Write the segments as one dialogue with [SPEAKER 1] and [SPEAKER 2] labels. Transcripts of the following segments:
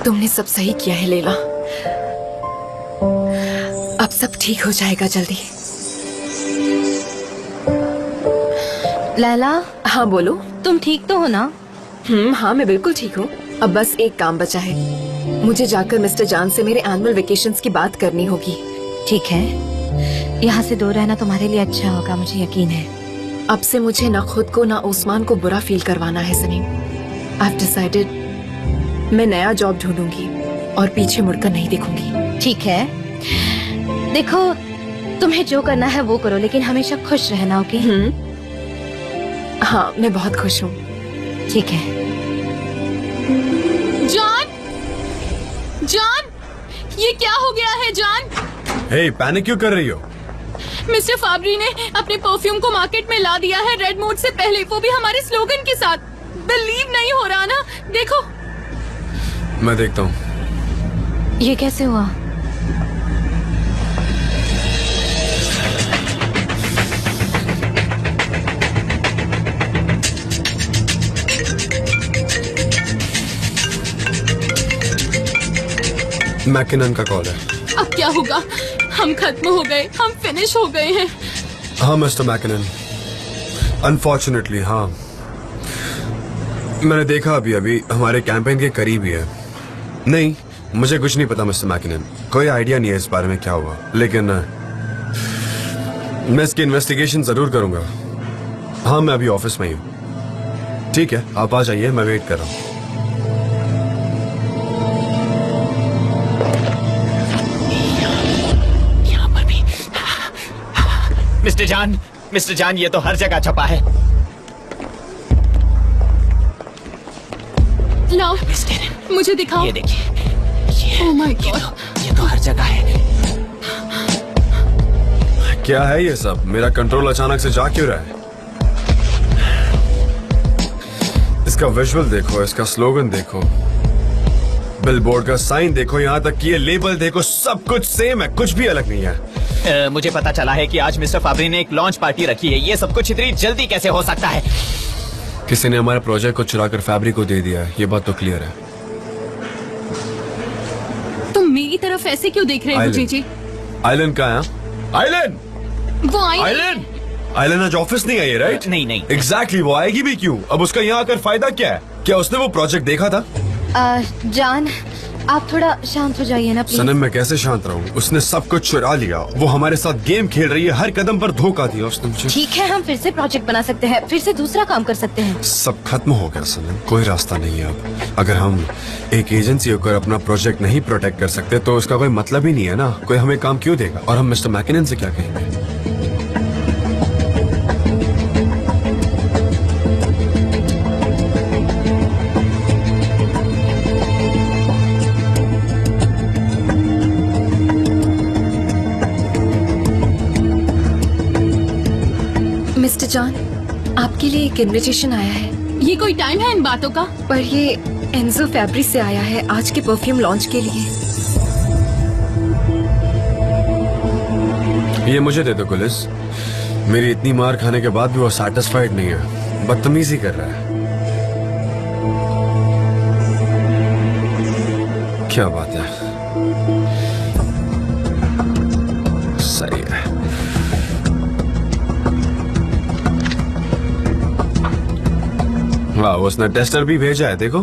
[SPEAKER 1] तुमने सब सही किया है लैला। अब सब ठीक हो जाएगा जल्दी।
[SPEAKER 2] लैला।
[SPEAKER 1] हाँ बोलो।
[SPEAKER 2] तुम ठीक तो हो ना?
[SPEAKER 1] हाँ मैं बिल्कुल ठीक हूँ। अब बस एक काम बचा है, मुझे जाकर मिस्टर जान से मेरे एनुअल वेकेशंस की बात करनी होगी।
[SPEAKER 2] ठीक है, यहाँ से दूर रहना तुम्हारे लिए अच्छा होगा, मुझे यकीन है।
[SPEAKER 1] अब से मुझे ना खुद को ना उस्मान को बुरा फील करवाना है सनीम। I've decided मैं नया जॉब ढूंढूंगी और पीछे मुड़कर नहीं देखूंगी।
[SPEAKER 2] ठीक है, देखो तुम्हें जो करना है वो करो, लेकिन हमेशा खुश रहना, ओके?
[SPEAKER 1] हाँ मैं बहुत खुश हूँ।
[SPEAKER 2] ठीक है।
[SPEAKER 3] जान, जान, ये क्या हो गया है जान?
[SPEAKER 4] हे, पैनिक क्यों कर रही हो?
[SPEAKER 3] मिस्टर फाबरी ने अपने परफ्यूम को मार्केट में ला दिया है रेड मूड से पहले, वो भी हमारे स्लोगन के साथ। बिलीव नहीं हो रहा ना? देखो।
[SPEAKER 4] मैं देखता हूँ।
[SPEAKER 2] ये कैसे हुआ?
[SPEAKER 4] मैकिनन का कॉल है।
[SPEAKER 3] अब क्या होगा? हम खत्म हो गए, हम फिनिश हो गए हैं।
[SPEAKER 4] हाँ मिस्टर मैकिनन, अनफॉर्चुनेटली हाँ। मैंने देखा अभी हमारे कैंपेन के करीब ही है। नहीं, मुझे कुछ नहीं पता मिस्टर मैकिनन, कोई आइडिया नहीं है इस बारे में क्या हुआ, लेकिन मैं इसकी इन्वेस्टिगेशन जरूर करूंगा। हाँ मैं अभी ऑफिस में ही हूँ। ठीक है, आप आ जाइए, मैं वेट कर रहा हूँ।
[SPEAKER 5] मिस्टर जान, ये तो हर जगह छपा है।
[SPEAKER 3] लाओ, मुझे दिखाओ।
[SPEAKER 5] ये देखिए,
[SPEAKER 3] ओह माय गॉड,
[SPEAKER 5] ये तो हर जगह है।
[SPEAKER 4] क्या है ये सब? मेरा कंट्रोल अचानक से जा क्यों रहा है? इसका विजुअल देखो, इसका स्लोगन देखो, बिलबोर्ड का साइन देखो, यहाँ तक कि ये लेबल देखो, सब कुछ सेम है, कुछ भी अलग नहीं है।
[SPEAKER 5] मुझे पता चला है कि आज मिस्टर फाबरी ने एक लॉन्च पार्टी रखी है। ये सब कुछ इतनी जल्दी कैसे हो सकता है?
[SPEAKER 4] किसी ने हमारे प्रोजेक्ट को चुराकर फैब्रिक को दे दिया है, ये बात तो क्लियर है।
[SPEAKER 3] तुम मेरी तरफ ऐसे क्यों देख रहे हो जीजी?
[SPEAKER 4] आइलैंड कहाँ है? आइलैंड,
[SPEAKER 3] वो आई।
[SPEAKER 4] आइलैंड, आइलैंड आज ऑफिस नहीं आई है, राइट?
[SPEAKER 5] नहीं।
[SPEAKER 4] एग्जैक्टली, वो आएगी भी क्यों? अब उसका यहाँ आकर फायदा क्या है? क्या उसने वो प्रोजेक्ट देखा था?
[SPEAKER 2] जान, आप थोड़ा शांत हो जाइए ना प्लीज।
[SPEAKER 4] सनम, मैं कैसे शांत रहूं? उसने सब कुछ चुरा लिया, वो हमारे साथ गेम खेल रही है, हर कदम पर धोखा दिया उसने मुझे।
[SPEAKER 2] ठीक है, हम फिर से प्रोजेक्ट बना सकते हैं, फिर से दूसरा काम कर सकते हैं।
[SPEAKER 4] सब खत्म हो गया सनम, कोई रास्ता नहीं है अब। अगर हम एक एजेंसी होकर अपना प्रोजेक्ट नहीं प्रोटेक्ट कर सकते तो उसका कोई मतलब ही नहीं है ना। कोई हमें काम क्यों देगा? और हम मिस्टर मैकिनन से क्या कहेंगे?
[SPEAKER 1] मिस्टर जॉन, आपके लिए एक इनविटेशन आया है।
[SPEAKER 3] ये कोई टाइम है इन बातों का?
[SPEAKER 1] पर ये एनजो फैब्रिक से आया है आज के परफ्यूम लॉन्च के लिए।
[SPEAKER 4] ये मुझे दे दो गुलिस। मेरी इतनी मार खाने के बाद भी वो सैटिस्फाइड नहीं है, बदतमीजी कर रहा है। क्या बात है, सही है। वाह, उसने टेस्टर भी भेजा है, देखो।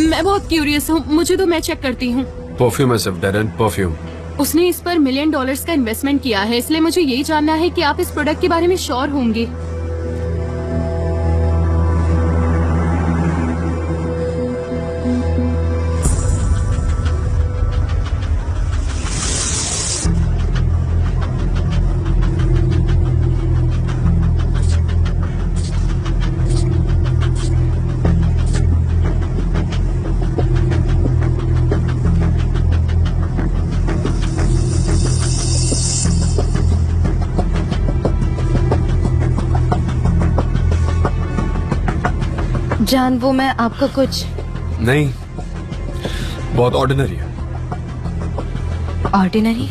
[SPEAKER 3] मैं बहुत क्यूरियस हूँ, मुझे तो मैं चेक करती हूँ।
[SPEAKER 4] परफ्यूम है सिर्फ, डेरन, परफ्यूम।
[SPEAKER 3] उसने इस पर $1 मिलियन का इन्वेस्टमेंट किया है, इसलिए मुझे यही जानना है कि आप इस प्रोडक्ट के बारे में श्योर होंगे।
[SPEAKER 2] जान, वो मैं आपको कुछ
[SPEAKER 4] नहीं, बहुत ऑर्डिनरी है।
[SPEAKER 2] ऑर्डिनरी?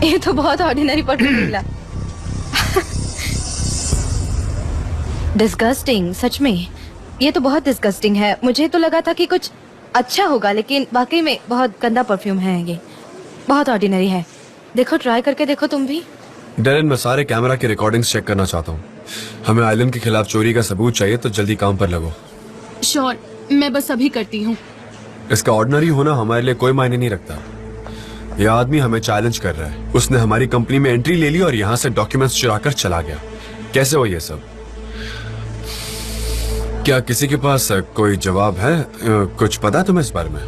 [SPEAKER 2] ये तो बहुत ऑर्डिनरी परफ्यूम निकला। डिस्गस्टिंग, सच में ये तो बहुत डिस्गस्टिंग है। मुझे तो लगा था कि कुछ अच्छा होगा, लेकिन वाकई में बहुत गंदा परफ्यूम है। ये बहुत ऑर्डिनरी है। देखो, ट्राई करके देखो तुम भी।
[SPEAKER 4] डेरेन, मैं सारे कैमरा की रिकॉर्डिंग्स चेक करना चाहता हूँ। हमें आइलैंड के खिलाफ चोरी का सबूत चाहिए, तो जल्दी काम पर लगो।
[SPEAKER 3] श्योर, मैं बस अभी करती हूँ।
[SPEAKER 4] इसका ऑर्डिनरी होना हमारे लिए कोई मायने नहीं रखता। यह आदमी हमें चैलेंज कर रहा है। उसने हमारी कंपनी में एंट्री ले ली और यहाँ से डॉक्यूमेंट्स चुराकर चला गया। कैसे हो ये सब? क्या किसी के पास कोई जवाब है? कुछ पता है तुम्हें इस बारे में?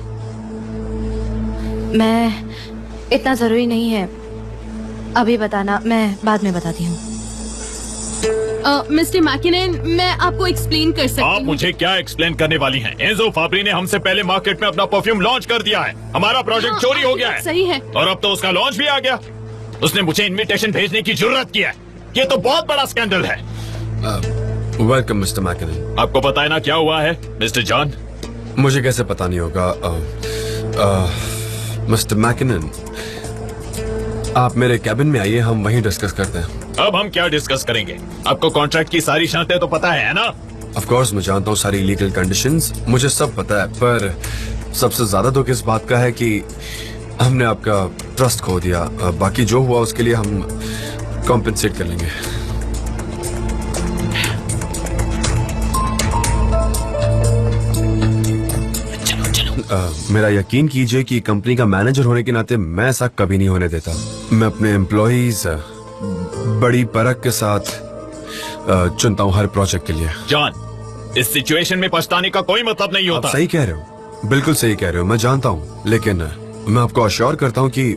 [SPEAKER 2] मैं इतना जरूरी नहीं है अभी बताना, मैं बाद में बताती हूँ।
[SPEAKER 3] मिस्टर मैकिनन, मैं आपको एक्सप्लेन कर सकती
[SPEAKER 6] आप
[SPEAKER 3] हूँ।
[SPEAKER 6] मुझे क्या एक्सप्लेन करने वाली हैं? एंजो फाब्री ने हमसे पहले मार्केट में अपना परफ्यूम लॉन्च कर दिया है। हमारा प्रोजेक्ट चोरी हो गया है।
[SPEAKER 3] सही है।
[SPEAKER 6] और अब तो उसका लॉन्च भी आ गया। उसने मुझे इनविटेशन भेजने की जरूरत की है। ये तो बहुत बड़ा स्कैंडल है।
[SPEAKER 4] Welcome mister McKinnon.
[SPEAKER 6] आपको पता है ना क्या हुआ है मिस्टर जॉन?
[SPEAKER 4] मुझे कैसे पता नहीं होगा? मिस्टर मैकिनन, आप मेरे कैबिन में आइए, हम वहीं डिस्कस करते हैं।
[SPEAKER 6] अब हम क्या डिस्कस करेंगे? आपको कॉन्ट्रैक्ट की सारी शर्तें तो पता है ना?
[SPEAKER 4] ऑफ कोर्स मैं जानता हूँ सारी लीगल कंडीशंस, मुझे सब पता है, पर सबसे ज्यादा दुख इस बात का है कि हमने आपका ट्रस्ट खो दिया। बाकी जो हुआ उसके लिए हम कॉम्पेंसेट कर लेंगे। मेरा यकीन कीजिए कि कंपनी का मैनेजर होने के नाते मैं ऐसा कभी नहीं होने देता। मैं अपने एम्प्लॉइज बड़ी परख के साथ चुनता हूँ हर प्रोजेक्ट के लिए।
[SPEAKER 6] जॉन, इस सिचुएशन में पछताने का कोई मतलब नहीं
[SPEAKER 4] आप
[SPEAKER 6] होता।
[SPEAKER 4] सही कह रहे हो, बिल्कुल सही कह रहे हो, मैं जानता हूँ, लेकिन मैं आपको अश्योर करता हूँ कि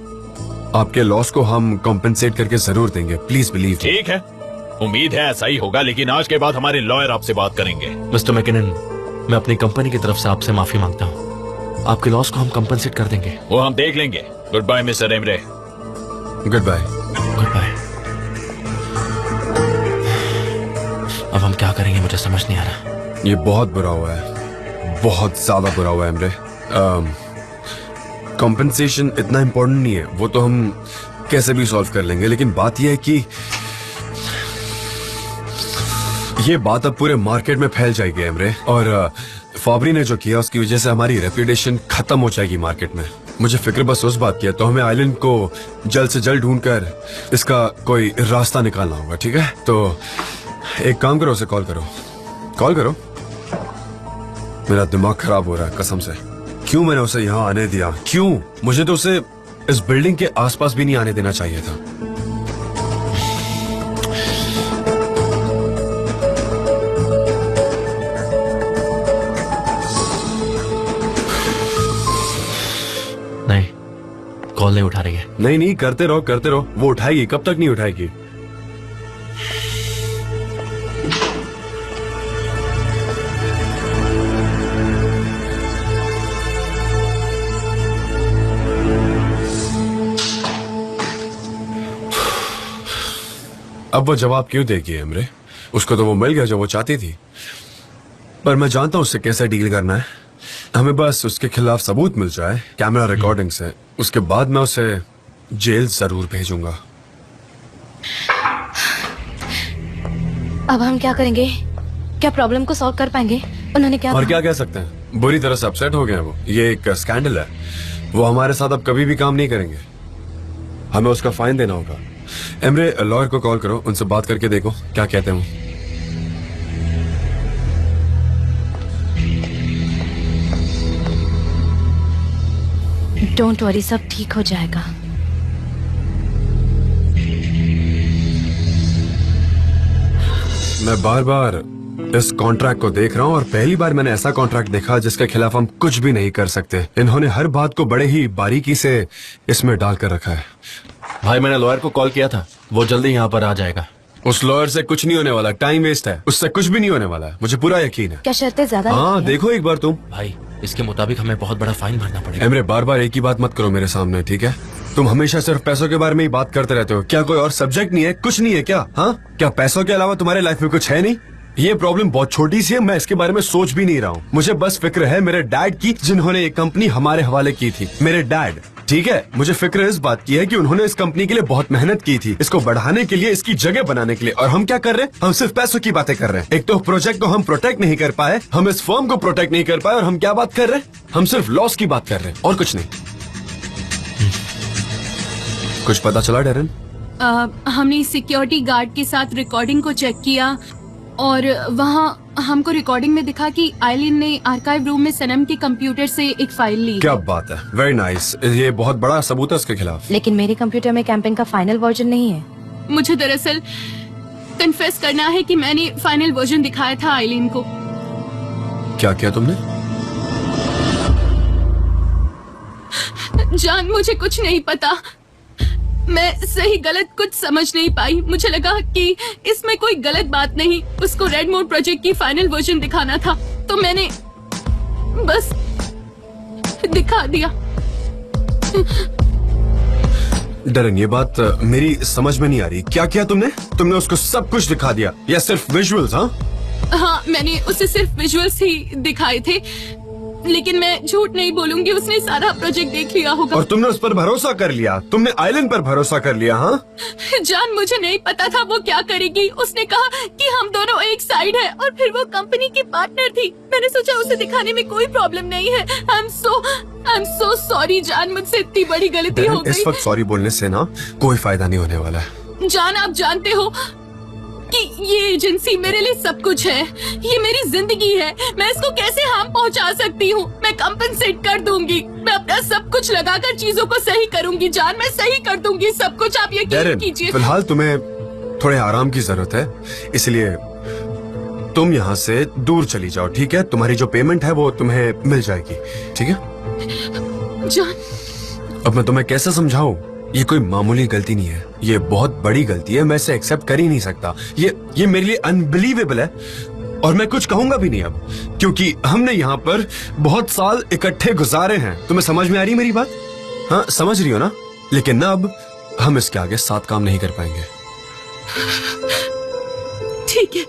[SPEAKER 4] आपके लॉस को हम कॉम्पेंसेट करके जरूर देंगे। Please believe.
[SPEAKER 6] ठीक है, उम्मीद है ऐसा ही होगा, लेकिन आज के बाद हमारे लॉयर आपसे बात करेंगे।
[SPEAKER 7] मिस्टर मैकिनन, मैं अपनी कंपनी की तरफ से आपसे माफी मांगता हूँ। आपके लॉस को हम कंपनसेट कर देंगे।
[SPEAKER 6] वो हम देख लेंगे। Good bye mister Emre.
[SPEAKER 4] Good bye.
[SPEAKER 7] Good bye. अब हम क्या करेंगे मुझे समझ नहीं आ रहा।
[SPEAKER 4] ये बहुत बुरा हुआ है, बहुत ज्यादा बुरा हुआ है एमरे। कॉम्पेंसेशन इतना इम्पोर्टेंट नहीं है, वो तो हम कैसे भी सॉल्व कर लेंगे, लेकिन बात यह है कि ये बात अब पूरे मार्केट में फैल जाएगी एमरे, और फाब्री ने जो किया उसकी वजह से हमारी रेपुटेशन खत्म हो जाएगी मार्केट में। मुझे फिक्र बस उस बात की है, तो हमें आइलैंड को जल्द से जल्द ढूंढकर इसका कोई रास्ता निकालना होगा। ठीक है, तो एक काम करो, उसे कॉल करो। कॉल करो। मेरा दिमाग खराब हो रहा है कसम से। क्यों मैंने उसे यहाँ आने दिया? क्यों? मुझे तो उसे इस बिल्डिंग के आसपास भी नहीं आने देना चाहिए था।
[SPEAKER 7] नहीं, कॉल नहीं उठा रही है।
[SPEAKER 4] नहीं नहीं, करते रहो करते रहो, वो उठाएगी। कब तक नहीं उठाएगी? अब वो जवाब क्यों देगी एमरे? उसको तो वो मिल गया जो वो चाहती थी, पर मैं जानता हूं उससे कैसे डील करना है। हमें बस उसके खिलाफ सबूत मिल जाए कैमरा रिकॉर्डिंग से, उसके बाद मैं उसे जेल जरूर भेजूंगा।
[SPEAKER 2] अब हम क्या करेंगे? क्या प्रॉब्लम को सॉल्व कर पाएंगे? उन्होंने क्या
[SPEAKER 4] और
[SPEAKER 2] कहा?
[SPEAKER 4] क्या कह सकते हैं, बुरी तरह से अपसेट हो गए हैं वो। ये एक स्कैंडल है, वो हमारे साथ अब कभी भी काम नहीं करेंगे। हमें उसका फाइन देना होगा। एमरे, लॉयर को कॉल करो, उनसे बात करके देखो क्या कहते हैं वो।
[SPEAKER 2] डोंट वरी, सब ठीक हो जाएगा।
[SPEAKER 4] मैं बार बार इस कॉन्ट्रैक्ट को देख रहा हूँ, और पहली बार मैंने ऐसा कॉन्ट्रैक्ट देखा जिसके खिलाफ हम कुछ भी नहीं कर सकते। इन्होंने हर बात को बड़े ही बारीकी से इसमें डालकर रखा है।
[SPEAKER 7] भाई, मैंने लॉयर को कॉल किया था, वो जल्दी यहाँ पर आ जाएगा।
[SPEAKER 4] उस लॉयर से कुछ नहीं होने वाला, टाइम वेस्ट है, उससे कुछ भी नहीं होने वाला है, मुझे पूरा यकीन है।
[SPEAKER 2] क्या शर्तें ज्यादा
[SPEAKER 4] हाँ,
[SPEAKER 2] लगती हैं?
[SPEAKER 4] देखो एक बार तुम।
[SPEAKER 7] भाई, इसके मुताबिक हमें बहुत बड़ा फाइन भरना पड़ेगा।
[SPEAKER 4] एमरे, बार बार एक ही बात मत करो मेरे सामने, ठीक है? तुम हमेशा सिर्फ पैसों के बारे में ही बात करते रहते हो। क्या कोई और सब्जेक्ट नहीं है? कुछ नहीं है क्या? हाँ, क्या पैसों के अलावा तुम्हारे लाइफ में कुछ है नहीं? ये प्रॉब्लम बहुत छोटी सी है, मैं इसके बारे में सोच भी नहीं रहा हूँ। मुझे बस फिक्र है मेरे डैड की, जिन्होंने ये कंपनी हमारे हवाले की थी। मेरे डैड, ठीक है, मुझे फिक्र इस बात की है कि उन्होंने इस कंपनी के लिए बहुत मेहनत की थी, इसको बढ़ाने के लिए, इसकी जगह बनाने के लिए, और हम क्या कर रहे हैं? हम सिर्फ पैसों की बातें कर रहे हैं। एक तो प्रोजेक्ट को हम प्रोटेक्ट नहीं कर पाए, हम इस फर्म को प्रोटेक्ट नहीं कर पाए, और हम क्या बात कर रहे हैं? हम सिर्फ लॉस की बात कर रहे हैं और कुछ नहीं। कुछ पता चला डेरन?
[SPEAKER 3] हमने सिक्योरिटी गार्ड के साथ रिकॉर्डिंग को चेक किया और वहाँ हमको रिकॉर्डिंग में दिखा कि आइलिन ने आर्काइव रूम में सनम के कंप्यूटर से एक फाइल ली।
[SPEAKER 4] क्या बात है, वेरी नाइस। ये बहुत बड़ा सबूत है उसके खिलाफ।
[SPEAKER 2] लेकिन मेरे कंप्यूटर में कैंपेन का फाइनल वर्जन नहीं है।
[SPEAKER 3] मुझे दरअसल कन्फेस करना है कि मैंने फाइनल वर्जन दिखाया था आइलिन को।
[SPEAKER 4] क्या किया तुमने?
[SPEAKER 3] जान, मुझे कुछ नहीं पता, मैं सही गलत कुछ समझ नहीं पाई। मुझे लगा कि इसमें कोई गलत बात नहीं, उसको रेड मोड प्रोजेक्ट की फाइनल वर्जन दिखाना था, तो मैंने बस दिखा दिया।
[SPEAKER 4] डरन, ये बात मेरी समझ में नहीं आ रही। क्या किया तुमने? तुमने उसको सब कुछ दिखा दिया या सिर्फ विजुअल्स?
[SPEAKER 3] हाँ, मैंने उसे सिर्फ विजुअल्स ही दिखाए थे, लेकिन मैं झूठ नहीं बोलूंगी, उसने सारा प्रोजेक्ट देख लिया होगा।
[SPEAKER 4] और तुमने उस पर भरोसा कर लिया? तुमने आइलैंड पर भरोसा कर लिया? हाँ
[SPEAKER 3] जान, मुझे नहीं पता था वो क्या करेगी। उसने कहा कि हम दोनों एक साइड है, और फिर वो कंपनी की पार्टनर थी। मैंने सोचा उसे दिखाने में कोई प्रॉब्लम नहीं है। आई एम सो सॉरी जान, मुझसे इतनी बड़ी गलती हो गई।
[SPEAKER 4] इस वक्त सॉरी बोलने से ना कोई फायदा नहीं होने वाला है।
[SPEAKER 3] जान, आप जानते हो कि ये एजेंसी मेरे लिए सब कुछ है, ये मेरी जिंदगी है। मैं इसको कैसे हार्म पहुंचा सकती हूँ? मैं कंपनसेट कर दूंगी, मैं अपना सब कुछ लगाकर चीजों को सही करूंगी। जान, मैं सही कर दूंगी सब कुछ, आप यकीन कीजिए।
[SPEAKER 4] फिलहाल तुम्हें थोड़े आराम की जरूरत है, इसलिए तुम यहाँ से दूर चली जाओ, ठीक है? तुम्हारी जो पेमेंट है वो तुम्हें मिल जाएगी, ठीक है?
[SPEAKER 3] जान,
[SPEAKER 4] अब मैं तुम्हें कैसे समझाऊं? ये कोई मामूली गलती नहीं है, ये बहुत बड़ी गलती है। मैं इसे एक्सेप्ट कर ही नहीं सकता। ये मेरे लिए अनबिलीवेबल है, और मैं कुछ कहूंगा भी नहीं अब, क्योंकि हमने यहाँ पर बहुत साल इकट्ठे गुजारे हैं। तुम्हें समझ में आ रही मेरी बात? हाँ, समझ रही हो ना? लेकिन ना अब हम इसके आगे साथ काम नहीं कर पाएंगे।
[SPEAKER 3] ठीक है,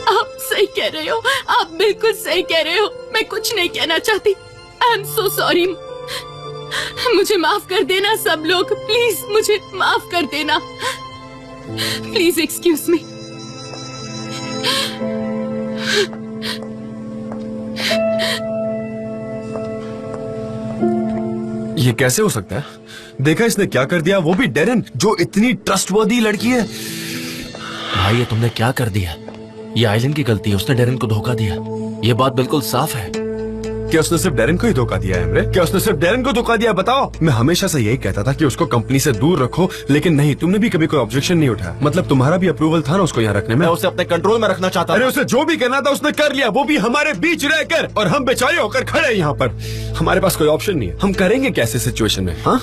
[SPEAKER 3] आप सही कह रहे हो, आप बिल्कुल सही कह रहे हो। मैं कुछ नहीं कहना चाहती। आई एम सो सॉरी, मुझे माफ कर देना सब लोग, प्लीज मुझे माफ कर देना, प्लीज एक्सक्यूज मी।
[SPEAKER 4] ये कैसे हो सकता है? देखा इसने क्या कर दिया, वो भी डेरन, जो इतनी ट्रस्टवर्दी लड़की है।
[SPEAKER 7] भाई, ये तुमने क्या कर दिया? ये आइलैंड की गलती है, उसने डेरन को धोखा दिया। ये बात बिल्कुल साफ है।
[SPEAKER 4] क्या उसने सिर्फ डेरन को ही धोखा दिया है एमरे? क्या उसने सिर्फ डेरन को धोखा दिया? बताओ। मैं हमेशा से यही कहता था कि उसको कंपनी से दूर रखो, लेकिन नहीं, तुमने भी कभी कोई ऑब्जेक्शन नहीं उठाया। मतलब तुम्हारा भी अप्रूवल था ना उसको यहाँ रखने में?
[SPEAKER 7] मैं उसे अपने कंट्रोल में रखना चाहता था।
[SPEAKER 4] अरे उसे जो भी करना था उसने कर लिया, वो भी हमारे बीच रहकर, और हम बेचारे होकर खड़े यहाँ पर। हमारे पास कोई ऑप्शन नहीं है। हम करेंगे कैसे सिचुएशन में? हाँ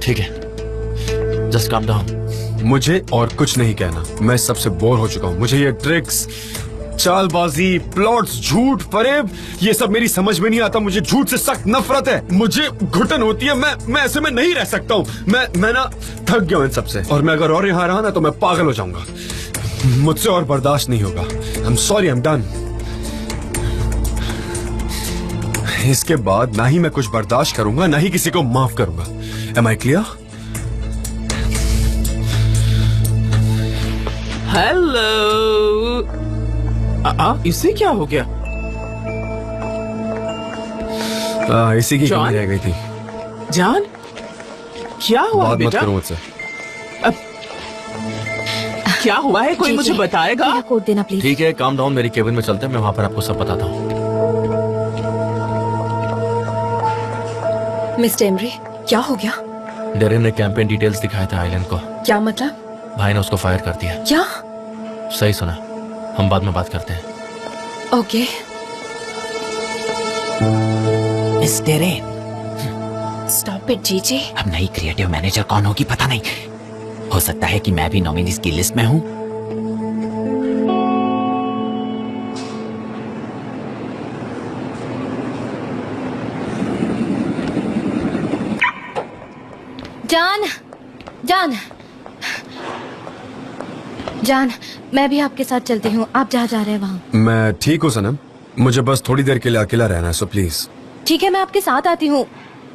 [SPEAKER 7] ठीक है, जस्ट काम डाउन।
[SPEAKER 4] मुझे और कुछ नहीं कहना, मैं सबसे बोर हो चुका हूँ। मुझे ये ट्रिक्स, चालबाजी, प्लॉट्स, झूठ, फरेब, ये सब मेरी समझ में नहीं आता। मुझे झूठ से सख्त नफरत है, मुझे घुटन होती है। मैं ऐसे में नहीं रह सकता हूँ। मैं ना थक गया हूँ इन सबसे, और मैं अगर और यहाँ रहा ना तो मैं पागल हो जाऊंगा। मुझसे और बर्दाश्त नहीं होगा। I am sorry, I am done. इसके बाद ना ही मैं कुछ बर्दाश्त करूंगा, ना ही किसी को माफ करूंगा। M I clear?
[SPEAKER 8] हेलो, इसे क्या हो गया?
[SPEAKER 4] इसी की
[SPEAKER 8] जॉन?
[SPEAKER 4] कमी रह गई थी।
[SPEAKER 8] जान, क्या हुआ
[SPEAKER 4] बात मत
[SPEAKER 8] बेटा?
[SPEAKER 4] करो मुझसे।
[SPEAKER 8] क्या हुआ है, कोई मुझे बताएगा?
[SPEAKER 2] मेरा कोड देना प्लीज।
[SPEAKER 7] ठीक है, काम डाउन, मेरी केबिन में चलते हैं, मैं वहां पर आपको सब बताता हूँ।
[SPEAKER 1] मिस्टर एमरे, क्या हो गया?
[SPEAKER 7] डेरन ने कैंपेन डिटेल्स दिखाए थे आइलैंड को।
[SPEAKER 1] क्या मतलब?
[SPEAKER 7] भाई ने उसको फायर कर दिया।
[SPEAKER 1] क्या?
[SPEAKER 7] सही सुना, हम बाद में बात करते हैं।
[SPEAKER 1] Okay.
[SPEAKER 5] Miss Darren,
[SPEAKER 1] stop it GJ.
[SPEAKER 5] अब नई क्रिएटिव मैनेजर कौन होगी पता नहीं, हो सकता है कि मैं भी नॉमिनीज की लिस्ट में हूँ।
[SPEAKER 2] जान, जान, जान, मैं भी आपके साथ चलती हूँ। आप जहाँ जा रहे हैं वहाँ।
[SPEAKER 4] मैं ठीक हूँ सनम, मुझे बस थोड़ी देर के लिए अकेला रहना है, सो प्लीज।
[SPEAKER 2] ठीक है, मैं आपके साथ आती हूँ।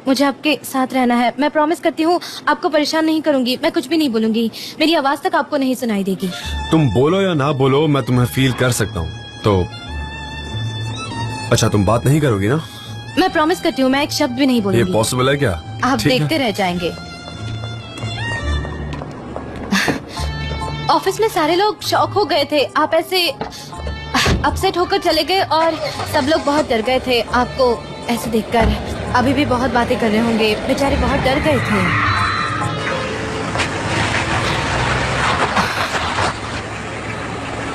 [SPEAKER 2] मुझे आपके साथ रहना है। मैं प्रॉमिस करती हूँ आपको परेशान नहीं करूंगी। मैं कुछ भी नहीं बोलूंगी। मेरी आवाज तक आपको नहीं सुनाई देगी।
[SPEAKER 4] तुम बोलो या ना बोलो, मैं तुम्हें फील कर सकता हूँ। तो अच्छा, तुम बात नहीं करोगी ना?
[SPEAKER 2] मैं प्रॉमिस करती हूँ मैं एक शब्द भी नहीं
[SPEAKER 4] ये
[SPEAKER 2] बोलूंगी।
[SPEAKER 4] पॉसिबल है क्या?
[SPEAKER 2] आप
[SPEAKER 4] ठीक है।
[SPEAKER 2] देखते रह जाएंगे। ऑफिस में सारे लोग शॉक हो गए थे। आप ऐसे अपसेट होकर चले गए और सब लोग बहुत डर गए थे आपको ऐसे देखकर। अभी भी बहुत बातें कर रहे होंगे, बेचारे बहुत डर गए थे।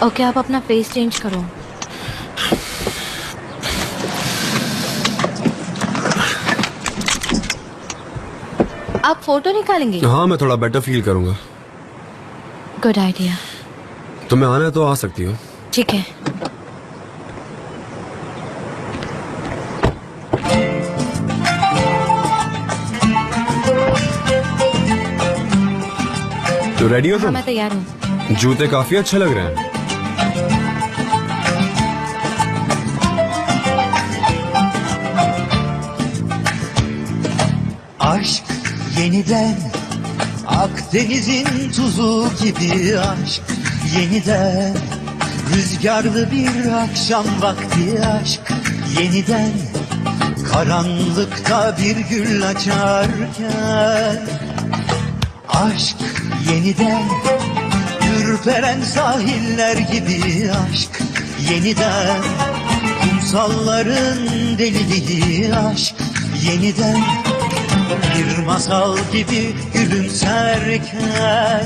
[SPEAKER 2] ओके, आप अपना फेस चेंज करो। आप फोटो निकालेंगे?
[SPEAKER 4] हाँ, मैं थोड़ा बेटर फील करूंगा।
[SPEAKER 2] Good idea.
[SPEAKER 4] तुम्हें आना है तो आ सकती हो।
[SPEAKER 2] ठीक है।
[SPEAKER 4] तो रेडी हो
[SPEAKER 2] हाँ,
[SPEAKER 4] तुम?
[SPEAKER 2] मैं तैयार हूँ।
[SPEAKER 4] जूते काफी अच्छे लग रहे हैं।
[SPEAKER 9] Aşk yeniden Akdeniz'in tuzu gibi aşk yeniden Rüzgarlı bir akşam vakti aşk yeniden Karanlıkta bir gül açarken Aşk yeniden Ürperen sahiller gibi aşk yeniden Kumsalların deliliği aşk yeniden Bir masal gibi gülümserken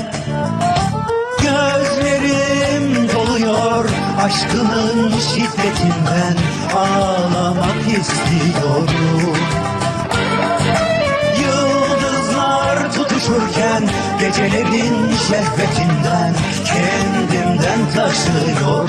[SPEAKER 9] Gözlerim doluyor aşkının şiddetinden Ağlamak istiyorum Yıldızlar tutuşurken gecelerin şehvetinden Kendimden taşıyorum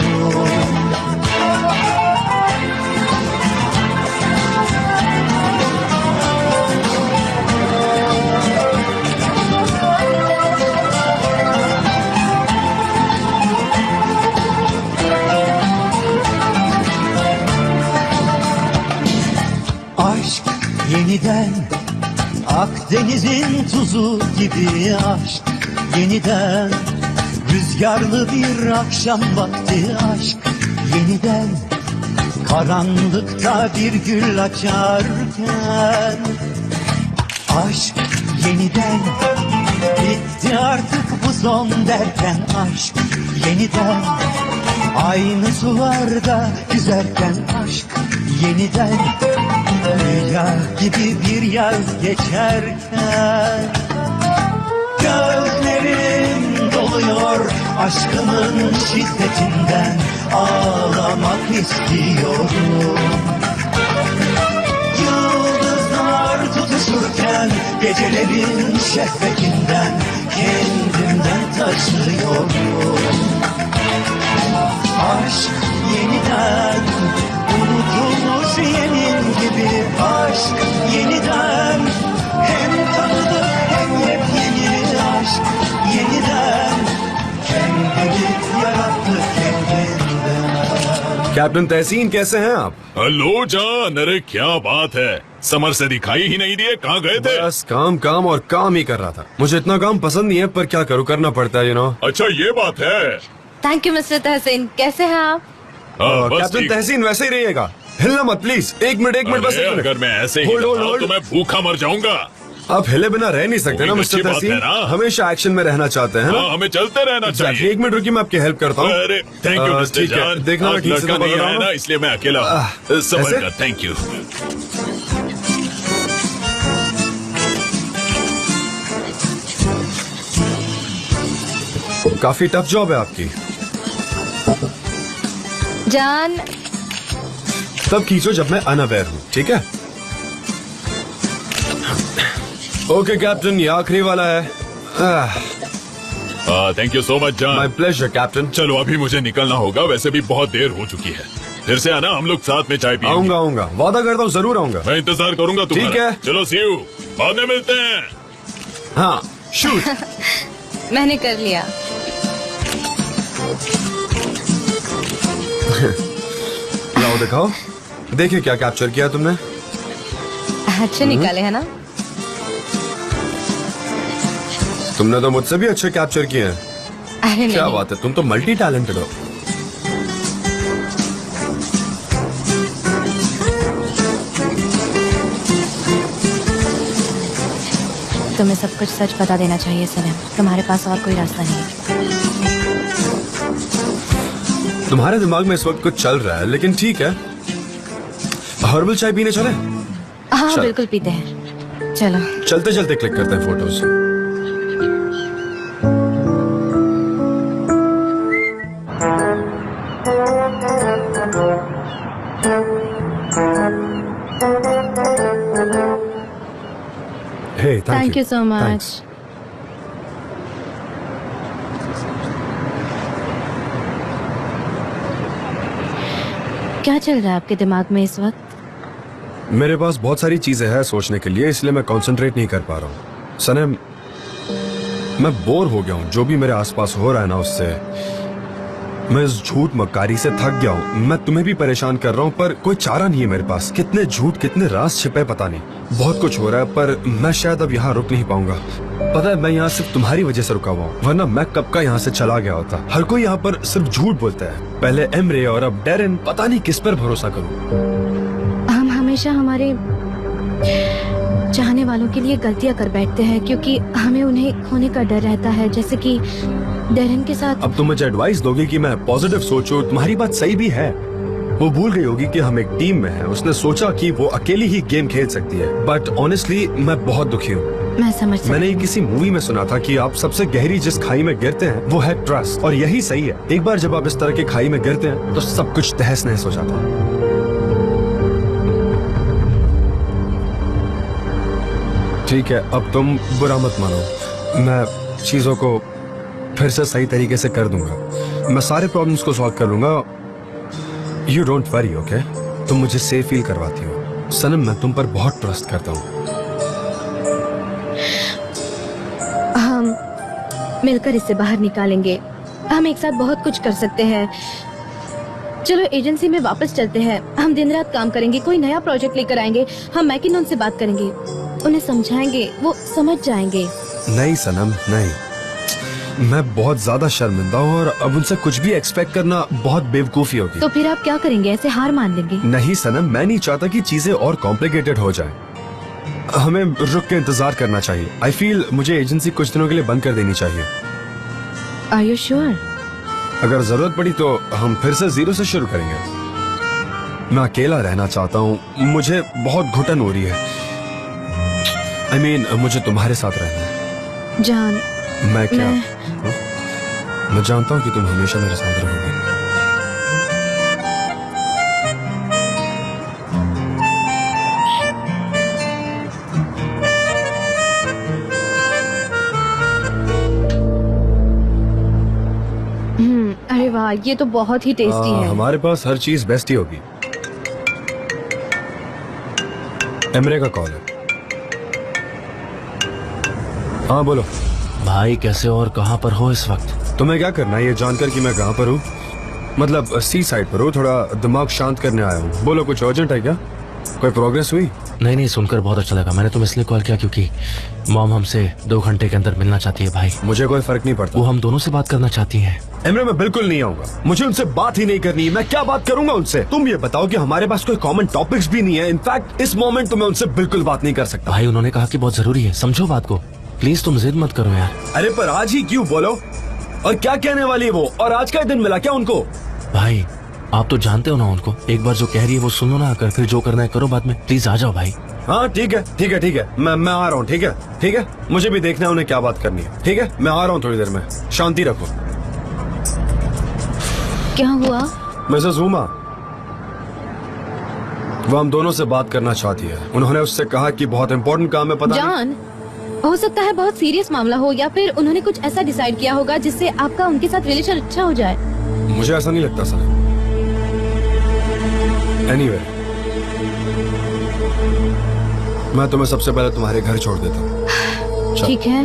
[SPEAKER 9] Aşk yeniden Akdeniz'in tuzu gibi aşk yeniden Rüzgarlı bir akşam vakti aşk yeniden Karanlıkta bir gül açarken Aşk yeniden Bitti artık bu son derken aşk yeniden Aynı sularda yüzerken aşk yeniden Rüya gibi bir yaz geçerken Gözlerim doluyor aşkının şiddetinden Ağlamak istiyorum Yıldızlar tutuşurken gecelerin şehvetinden Kendimden taşıyorum Aşk yeniden unutulmuş yemin gibi Aşk yeniden hem tanıdık hem yepyeni aşk yeniden Kendini yarattık kendinden
[SPEAKER 4] captain Tahseen, कैसे हैं आप?
[SPEAKER 6] Hello जान, अरे क्या बात है, summer से दिखाई ही नहीं दिए, कहाँ गए थे?
[SPEAKER 4] बस काम काम और काम ही कर रहा था। मुझे इतना काम पसंद नहीं है, पर क्या करूँ, करना पड़ता है,
[SPEAKER 6] अच्छा ये बात है।
[SPEAKER 2] थैंक यू मिस्टर तहसीन। कैसे हैं आप?
[SPEAKER 6] हाँ, बस
[SPEAKER 4] कैप्टन
[SPEAKER 6] ठीक।
[SPEAKER 4] तहसीन वैसे ही रहिएगा, हिलना मत प्लीज। एक मिनट बस
[SPEAKER 6] अरे,
[SPEAKER 4] एक मिनट।
[SPEAKER 6] अगर मैं ऐसे ही
[SPEAKER 4] Hold, hold,
[SPEAKER 6] रहा
[SPEAKER 4] hold।
[SPEAKER 6] तो मैं भूखा मर जाऊंगा।
[SPEAKER 4] आप हिले बिना रह नहीं सकते ना
[SPEAKER 6] वो भी
[SPEAKER 4] मिस्टर
[SPEAKER 6] अच्छी बात
[SPEAKER 4] तहसीन,
[SPEAKER 6] है ना।
[SPEAKER 4] हमेशा एक्शन में रहना चाहते हैं ना?
[SPEAKER 6] हाँ, हमें चलते रहना चाहिए।
[SPEAKER 4] एक मिनट रुकिए, मैं आपकी हेल्प करता हूँ।
[SPEAKER 6] अरे थैंक यू मिस्टर
[SPEAKER 4] ठीक है,
[SPEAKER 6] जान,
[SPEAKER 4] देखना मैं
[SPEAKER 6] आज
[SPEAKER 4] ठीक से
[SPEAKER 6] लड़का
[SPEAKER 4] तो
[SPEAKER 6] नहीं
[SPEAKER 4] पकड़ रहा
[SPEAKER 6] आया
[SPEAKER 4] हूँ
[SPEAKER 6] ना, इसलिए मैं अकेला हूँ। समझ
[SPEAKER 4] ऐसे?
[SPEAKER 6] गया, थैंक यू।
[SPEAKER 4] काफी टफ जॉब है आपकी।
[SPEAKER 2] जान,
[SPEAKER 4] तब खींचो जब मैं अनअवेयर हूँ, ठीक है? ओके कैप्टन, ये आखिरी वाला है।
[SPEAKER 6] Thank you so much
[SPEAKER 4] my
[SPEAKER 6] जान।
[SPEAKER 4] Pleasure captain.
[SPEAKER 6] चलो अभी मुझे निकलना होगा, वैसे भी बहुत देर हो चुकी है। फिर से आना, हम लोग साथ में चाय पिएंगे।
[SPEAKER 4] आऊंगा आऊंगा, वादा करता हूँ जरूर आऊंगा।
[SPEAKER 6] मैं इंतजार करूंगा तुम्हारा।
[SPEAKER 4] ठीक है।
[SPEAKER 6] चलो सी यू, बाद में मिलते हैं।
[SPEAKER 4] हाँ शूट।
[SPEAKER 2] मैंने कर लिया।
[SPEAKER 4] लाओ दिखाओ, देखिए क्या कैप्चर किया तुमने।
[SPEAKER 2] अच्छे निकाले है ना?
[SPEAKER 4] तुमने तो मुझसे भी अच्छे कैप्चर किए हैं।
[SPEAKER 2] अरे
[SPEAKER 4] क्या
[SPEAKER 2] नहीं,
[SPEAKER 4] बात है, तुम तो मल्टी टैलेंटेड हो।
[SPEAKER 2] तुम्हें सब कुछ सच बता देना चाहिए सनम। तुम्हारे पास और कोई रास्ता नहीं है।
[SPEAKER 4] तुम्हारे दिमाग में इस वक्त कुछ चल रहा है, लेकिन ठीक है। हर्बल चाय पीने चले?
[SPEAKER 2] हाँ
[SPEAKER 4] चल।
[SPEAKER 2] बिल्कुल पीते हैं, चलो।
[SPEAKER 4] चलते चलते क्लिक करते हैं photos. Hey,
[SPEAKER 2] thank you so much.
[SPEAKER 4] Thanks.
[SPEAKER 2] क्या चल रहा है आपके दिमाग में इस वक्त?
[SPEAKER 4] मेरे पास बहुत सारी चीजें हैं सोचने के लिए, इसलिए मैं कंसंट्रेट नहीं कर पा रहा हूँ। सनम, मैं बोर हो गया हूँ जो भी मेरे आसपास हो रहा है ना उससे। मैं इस झूठ मक्कारी से थक गया हूँ। मैं तुम्हें भी परेशान कर रहा हूँ पर कोई चारा नहीं है मेरे पास। कितने झूठ, कितने राज छिपे पता नहीं। बहुत कुछ हो रहा है पर मैं शायद अब यहाँ रुक नहीं पाऊंगा। पता है, मैं यहाँ सिर्फ तुम्हारी वजह से रुका हुआ हूँ, वरना मैं कब का यहाँ से चला गया होता। हर कोई यहाँ पर सिर्फ झूठ बोलता है। पहले एमरे और अब डेरेन। पता नहीं किस पर भरोसा करूँ।
[SPEAKER 2] हम हमेशा हमारे चाहने वालों के लिए गलतियां कर बैठते हैं क्योंकि हमें उन्हें खोने का डर रहता है, जैसे कि डेरन के साथ।
[SPEAKER 4] अब तुम मुझे एडवाइस दोगे कि मैं पॉजिटिव सोचूं? तुम्हारी बात सही भी है। वो भूल गई होगी कि हम एक टीम में हैं। उसने सोचा कि वो अकेली ही गेम खेल सकती है, बट ऑनेस्टली मैं बहुत दुखी हूँ।
[SPEAKER 2] मैं समझ सकती
[SPEAKER 4] मैंने ये किसी मूवी में सुना था कि आप सबसे गहरी जिस खाई में गिरते हैं वो है ट्रस्ट, और यही सही है। एक बार जब आप इस तरह की खाई में गिरते हैं तो सब कुछ तहस नहस हो जाता है। ठीक है, अब तुम बुरा मत मानो। मैं चीजों को फिर से सही तरीके से कर दूंगा। मैं सारे प्रॉब्लम्स को सॉल्व कर लूंगा। You don't worry, okay? तुम मुझे सेफ फील करवाती हो। सनम, मैं तुम पर बहुत ट्रस्ट करता हूँ।
[SPEAKER 2] हम मिलकर इससे बाहर निकालेंगे। हम एक साथ बहुत कुछ कर सकते हैं। चलो एजेंसी में वापस चलते हैं। हम दिन रात काम करेंगे, कोई नया प्रोजेक्ट लेकर आएंगे। हम मैकिनन से बात करेंगे, उन्हें समझाएंगे, वो समझ जाएंगे।
[SPEAKER 4] नहीं सनम, नहीं। मैं बहुत ज्यादा शर्मिंदा हूँ और अब उनसे कुछ भी एक्सपेक्ट करना बहुत बेवकूफी होगी।
[SPEAKER 2] तो फिर आप क्या करेंगे? ऐसे हार मान लेंगे?
[SPEAKER 4] नहीं सनम, मैं नहीं चाहता कि चीजें और कॉम्प्लिकेटेड हो जाएं। हमें रुक के इंतजार करना चाहिए। आई फील मुझे एजेंसी कुछ दिनों के लिए बंद कर देनी चाहिए।
[SPEAKER 2] Are you sure?
[SPEAKER 4] अगर जरूरत पड़ी तो हम फिर से जीरो से शुरू करेंगे। मैं अकेला रहना चाहता हूँ। मुझे बहुत घुटन हो रही है। I mean, मुझे तुम्हारे साथ रहना है।
[SPEAKER 2] जान,
[SPEAKER 4] मैं क्या? मैं जानता हूँ कि तुम हमेशा मेरे साथ रहोगे।
[SPEAKER 2] अरे वाह, ये तो बहुत ही टेस्टी है।
[SPEAKER 4] हमारे पास हर चीज बेस्ट ही होगी। एमरे का कॉल है। हाँ बोलो
[SPEAKER 7] भाई, कैसे और कहाँ पर हो इस वक्त?
[SPEAKER 4] तुम्हें क्या करना है ये जानकर कि मैं कहाँ पर हूँ? मतलब सी साइड पर हूँ, थोड़ा दिमाग शांत करने आया हूँ। बोलो, कुछ अर्जेंट है क्या? कोई प्रोग्रेस हुई?
[SPEAKER 7] नहीं नहीं, सुनकर बहुत अच्छा लगा। मैंने तुम्हें इसलिए कॉल किया क्योंकि मॉम हमसे 2 घंटे के अंदर मिलना चाहती है भाई।
[SPEAKER 4] मुझे कोई फर्क नहीं पड़ता।
[SPEAKER 7] वो हम दोनों से बात करना चाहती हैं।
[SPEAKER 4] एमरे, मैं बिल्कुल नहीं आऊंगा। मुझे उनसे बात ही नहीं करनी है। मैं क्या बात करूंगा उनसे? तुम ये बताओ कि हमारे पास कोई कॉमन टॉपिक्स भी नहीं है। इनफैक्ट इस मोमेंट तो मैं उनसे बिल्कुल बात नहीं कर सकता।
[SPEAKER 7] भाई, उन्होंने कहा कि बहुत जरूरी है, समझो बात को। प्लीज तुम जिद मत करो यार।
[SPEAKER 4] अरे पर आज ही क्यों? बोलो। और क्या कहने वाली है वो? और आज का दिन मिला क्या उनको?
[SPEAKER 7] भाई, आप तो जानते हो ना उनको। एक बार जो कह रही है वो सुनो ना आकर, फिर जो करना है करो बाद में। प्लीज आ जाओ भाई।
[SPEAKER 4] हाँ ठीक है, ठीक है, ठीक है। मैं आ रहा हूँ। ठीक है, ठीक है। मुझे भी देखना है उन्हें क्या बात करनी है। ठीक है, मैं आ रहा हूँ थोड़ी देर में। शांति रखो।
[SPEAKER 2] क्या हुआ?
[SPEAKER 4] मिसेस उमा, वो हम दोनों से बात करना चाहती है। उन्होंने उससे कहा कि बहुत इंपॉर्टेंट काम है। पता नहीं।
[SPEAKER 2] जान, हो सकता है बहुत सीरियस मामला हो या फिर उन्होंने कुछ ऐसा डिसाइड किया होगा जिससे आपका उनके साथ रिलेशन अच्छा हो जाए।
[SPEAKER 4] मुझे ऐसा नहीं लगता सर। एनीवे, मैं तुम्हें सबसे पहले तुम्हारे घर छोड़ देता हूँ।
[SPEAKER 2] ठीक है।